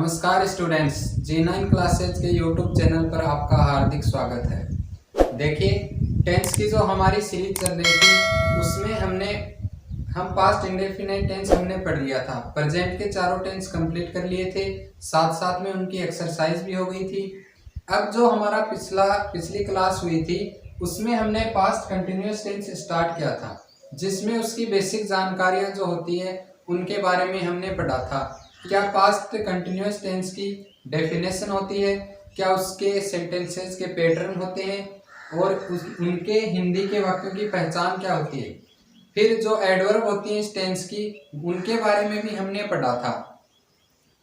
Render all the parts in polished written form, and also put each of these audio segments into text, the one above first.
नमस्कार students, G9 classes के YouTube channel पर आपका हार्दिक स्वागत है। देखिए, टेंस की जो हमारी सीरीज चल रही थी उसमें हम पास्ट इंडेफिनिट टेंस हमने पढ़ लिया था। प्रेजेंट के चारों टेंस कंप्लीट कर लिए थे, साथ साथ में उनकी एक्सरसाइज भी हो गई थी। अब जो हमारा पिछली क्लास हुई थी उसमें हमने पास्ट कंटिन्यूअस टेंस स्टार्ट किया था, जिसमें उसकी बेसिक जानकारियां जो होती है उनके बारे में हमने पढ़ा था। क्या पास्ट कंटिन्यूअस टेंस की डेफिनेशन होती है, क्या उसके सेंटेंसेस के पैटर्न होते हैं और उनके हिंदी के वाक्यों की पहचान क्या होती है। फिर जो एडवर्ब होती है इस टेंस की, उनके बारे में भी हमने पढ़ा था।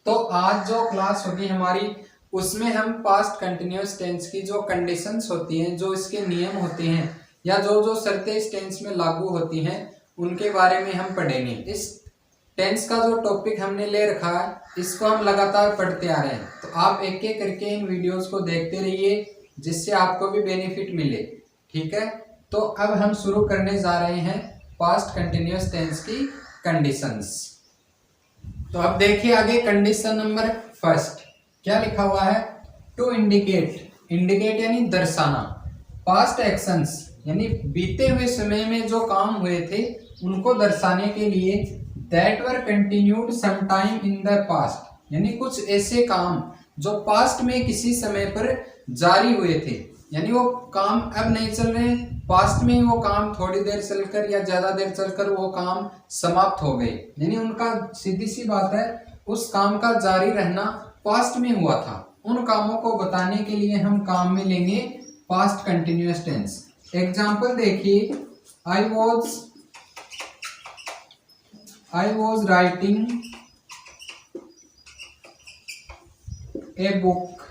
तो आज जो क्लास होगी हमारी उसमें हम पास्ट कंटिन्यूअस टेंस की जो कंडीशंस होती हैं, जो इसके नियम होते हैं या जो शर्तें इस टेंस में लागू होती हैं उनके बारे में हम पढ़ेंगे। इस टेंस का जो टॉपिक हमने ले रखा है इसको हम लगातार पढ़ते आ रहे हैं, तो आप एक एक करके इन वीडियोस को देखते रहिए जिससे आपको भी बेनिफिट मिले। ठीक है, तो अब हम शुरू करने जा रहे हैं पास्ट कंटिन्यूअस टेंस की कंडीशंस। तो अब देखिए आगे कंडीशन नंबर फर्स्ट क्या लिखा हुआ है। टू इंडिकेट यानी दर्शाना, पास्ट एक्शंस यानी बीते हुए समय में जो काम हुए थे उनको दर्शाने के लिए that were continued sometime in the past, यानी कुछ ऐसे काम जो पास्ट में किसी समय पर जारी हुए थे, यानी वो काम अब नहीं चल रहे, पास्ट में वो काम थोड़ी देर चलकर या ज्यादा देर चलकर वो काम समाप्त हो गए, यानी उनका सीधी सी बात है उस काम का जारी रहना पास्ट में हुआ था। उन कामों को बताने के लिए हम काम में लेंगे पास्ट कंटिन्यूअस टेंस। एग्जाम्पल देखिए, I was writing a book.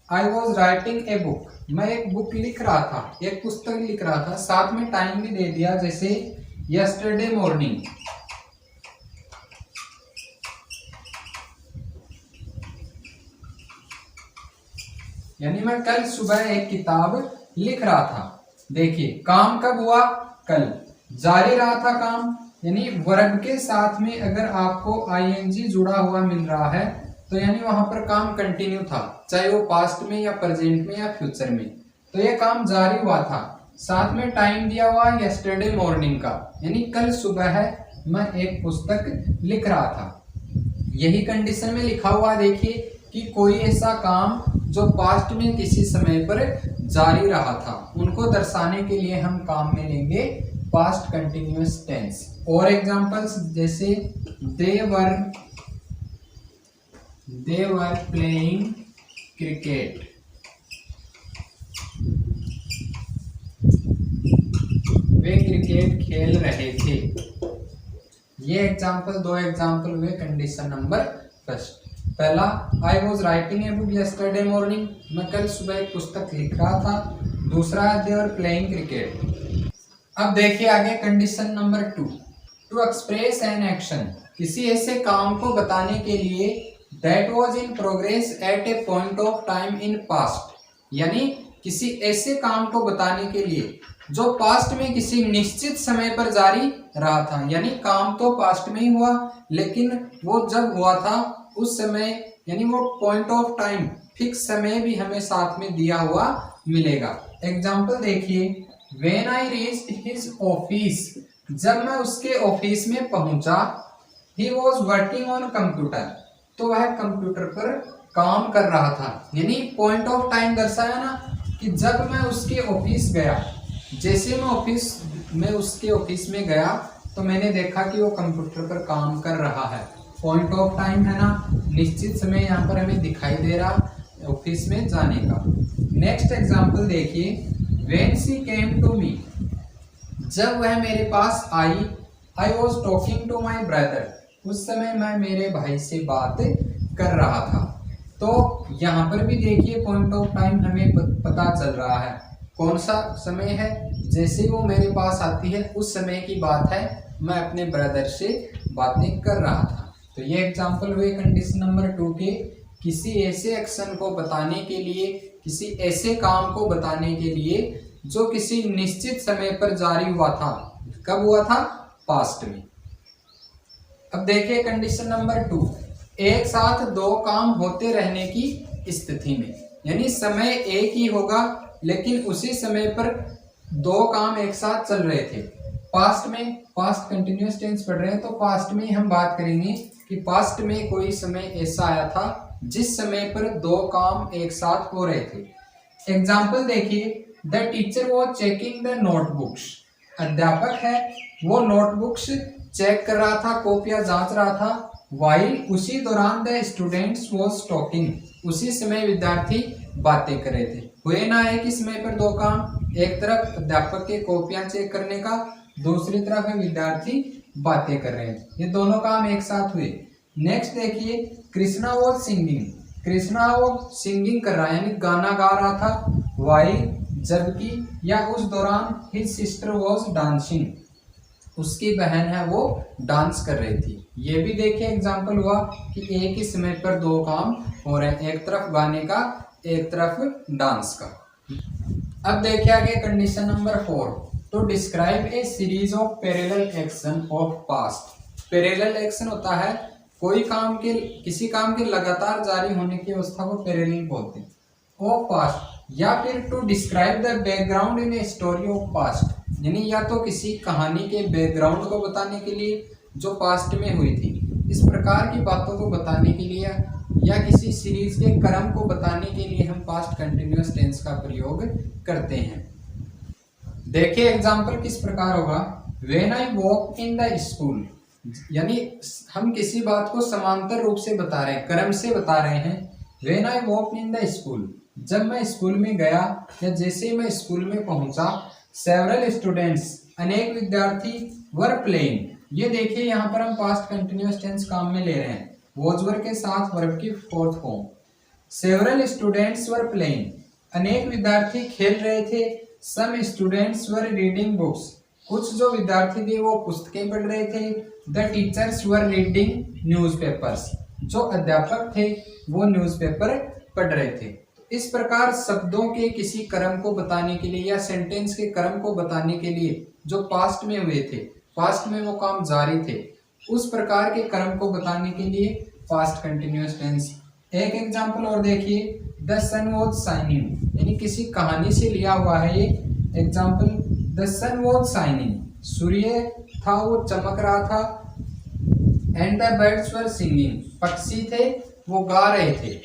I was writing a book. मैं एक बुक लिख रहा था, एक पुस्तक लिख रहा था, साथ में टाइम भी दे दिया, जैसे yesterday morning। यानी मैं कल सुबह एक किताब लिख रहा था। देखिए काम कब हुआ, कल, जारी रहा था काम, यानी वर्ब के साथ में अगर आपको आईएनजी जुड़ा हुआ मिल रहा है तो यानी वहां पर काम कंटिन्यू था, चाहे वो पास्ट में या प्रेजेंट में या फ्यूचर में, तो ये काम जारी हुआ था। साथ में टाइम दिया हुआ यस्टरडे मॉर्निंग का, यानी कल सुबह है मैं एक पुस्तक लिख रहा था। यही कंडीशन में लिखा हुआ देखिए कि कोई ऐसा काम जो पास्ट में किसी समय पर जारी रहा था, उनको दर्शाने के लिए हम काम में लेंगे पास्ट कंटिन्यूअस टेंस। और एग्जांपल्स जैसे दे वर प्लेइंग क्रिकेट, वे क्रिकेट खेल रहे थे। ये एग्जांपल, दो एग्जांपल हुए कंडीशन नंबर फर्स्ट। पहला, I was writing a book yesterday morning, मैं कल सुबह एक पुस्तक लिख रहा था। दूसरा, दे वर प्लेइंग क्रिकेट। अब देखिए आगे condition number two express an action, किसी ऐसे काम को बताने के लिए that was in progress eight A point of time in past, यानी किसी ऐसे काम को बताने के लिए जो पास्ट में किसी निश्चित समय पर जारी रहा था, यानी काम तो पास्ट में ही हुआ लेकिन वो जब हुआ था उस समय, यानी वो पॉइंट ऑफ टाइम फिक्स समय भी हमें साथ में दिया हुआ मिलेगा। एग्जाम्पल देखिए, when I reached his office, जब मैं उसके ऑफिस में पहुंचा, he was working on computer, तो वह कंप्यूटर पर काम कर रहा था, यानी पॉइंट ऑफ टाइम दर्शाया ना कि जब मैं उसके ऑफिस गया, जैसे मैं उसके ऑफिस में गया तो मैंने देखा कि वो कंप्यूटर पर काम कर रहा है। पॉइंट ऑफ टाइम है ना, निश्चित समय यहाँ पर हमें दिखाई दे रहा ऑफिस में जाने का। नेक्स्ट एग्जांपल देखिए, when she came to me, जब वह मेरे पास आई, I was talking to my brother, उस समय मैं मेरे भाई से बात कर रहा था। तो यहाँ पर भी देखिए पॉइंट ऑफ टाइम हमें पता चल रहा है कौन सा समय है, जैसे वो मेरे पास आती है उस समय की बात है, मैं अपने ब्रदर से बातें कर रहा था। तो ये एग्जाम्पल हुए कंडीशन नंबर 2 के, किसी ऐसे एक्शन को बताने के लिए, किसी ऐसे काम को बताने के लिए जो किसी निश्चित समय पर जारी हुआ था। कब हुआ था? पास्ट में। अब देखिए कंडीशन नंबर 2, एक साथ दो काम होते रहने की स्थिति में, यानी समय एक ही होगा लेकिन उसी समय पर दो काम एक साथ चल रहे थे। पास्ट में, पास्ट कंटिन्यूअस टेंस पढ़ रहे हैं तो पास्ट में हम बात करेंगे कि पास्ट में कोई समय ऐसा आया था जिस समय पर दो काम एक साथ हो रहे थे। एग्जाम्पल देखिए, the teacher was checking the notebooks. अध्यापक है वो नोटबुक्स चेक कर रहा था, कॉपियां जांच रहा था। वाइल, उसी दौरान द स्टूडेंट्स वॉज टॉकिंग, उसी समय विद्यार्थी बातें कर रहे थे। हुए ना एक ही समय पर दो काम, एक तरफ अध्यापक के कॉपियां चेक करने का, दूसरी तरफ विद्यार्थी बातें कर रहे हैं, ये दोनों काम एक साथ हुए। नेक्स्ट देखिए, कृष्णा वॉज सिंगिंग। कृष्णा वो सिंगिंग कर रहा है यानी गाना गा रहा था। वाइल, जबकि या उस दौरान हिज सिस्टर वॉज डांसिंग, उसकी बहन है वो डांस कर रही थी। ये भी देखिए एग्जाम्पल हुआ कि एक ही समय पर दो काम हो रहे हैं, एक तरफ गाने का, एक तरफ डांस का। अब देखिए आगे कंडीशन नंबर 4, तो describe A series of parallel action of past. Parallel action होता है कोई काम के, किसी काम के लगातार जारी होने की अवस्था को पैरेलल बोलते हैं, ऑफ पास्ट। या फिर to describe the background in a story of past, यानी या तो किसी कहानी के बैकग्राउंड को बताने के लिए जो पास्ट में हुई थी, इस प्रकार की बातों को बताने के लिए, या किसी सीरीज के क्रम को बताने के लिए हम पास्ट कंटिन्यूअस टेंस का प्रयोग करते हैं। देखिए एग्जाम्पल किस प्रकार होगा, when I walk in the school, यानी हम किसी बात को समांतर रूप से बता रहे हैं, क्रम से बता रहे हैं। When I walk in the school, जब मैं स्कूल में गया या जैसे मैं स्कूल में पहुंचा। सेवरल स्टूडेंट्स, अनेक विद्यार्थी, वर प्लेइंग, ये देखिए यहाँ पर हम पास्ट कंटिन्यूअस टेंस काम में ले रहे हैं, वॉज वर के साथ वर्ब की fourth form. Several students were playing, अनेक विद्यार्थी खेल रहे थे। Some students were reading books, कुछ जो विद्यार्थी थे वो पुस्तकें पढ़ रहे थे। The teachers were reading newspapers, जो अध्यापक थे वो न्यूज़पेपर पढ़ रहे थे। इस प्रकार शब्दों के किसी क्रम को बताने के लिए या सेंटेंस के क्रम को बताने के लिए जो पास्ट में हुए थे, पास्ट में वो काम जारी थे, उस प्रकार के क्रम को बताने के लिए पास्ट कंटिन्यूअस टेंस। एक एग्जांपल और देखिए, द सन वॉज शाइनिंग, यानी किसी कहानी से लिया हुआ है ये example. The sun was shining, सूर्य था वो चमक रहा था। And the birds were singing, पक्षी थे वो गा रहे थे।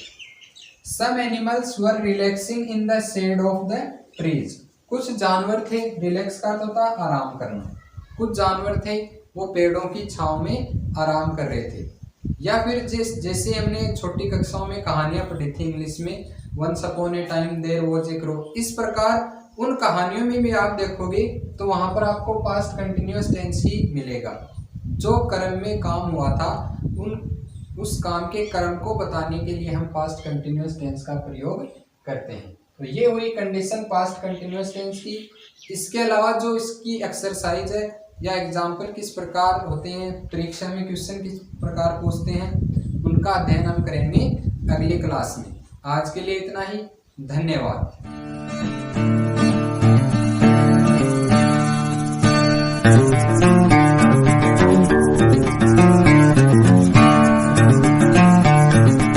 Some animals were relaxing in the shade of the trees, कुछ जानवर थे, रिलैक्स का तो था आराम करना, कुछ जानवर थे वो पेड़ों की छांव में आराम कर रहे थे। या फिर जैसे हमने छोटी कक्षाओं में कहानियां पढ़ी थी इंग्लिश में, once upon a time there was a crow, इस प्रकार उन कहानियों में भी आप देखोगे तो वहां पर आपको पास्ट कंटिन्यूअस टेंस ही मिलेगा। जो क्रम में काम हुआ था उस काम के क्रम को बताने के लिए हम पास्ट कंटिन्यूअस टेंस का प्रयोग करते हैं। तो ये हुई कंडीशन पास्ट कंटिन्यूअस टेंस की। इसके अलावा जो इसकी एक्सरसाइज है या एग्जाम्पल किस प्रकार होते हैं, परीक्षा में क्वेश्चन किस प्रकार पूछते हैं, उनका अध्ययन हम करेंगे अगली क्लास में। आज के लिए इतना ही, धन्यवाद।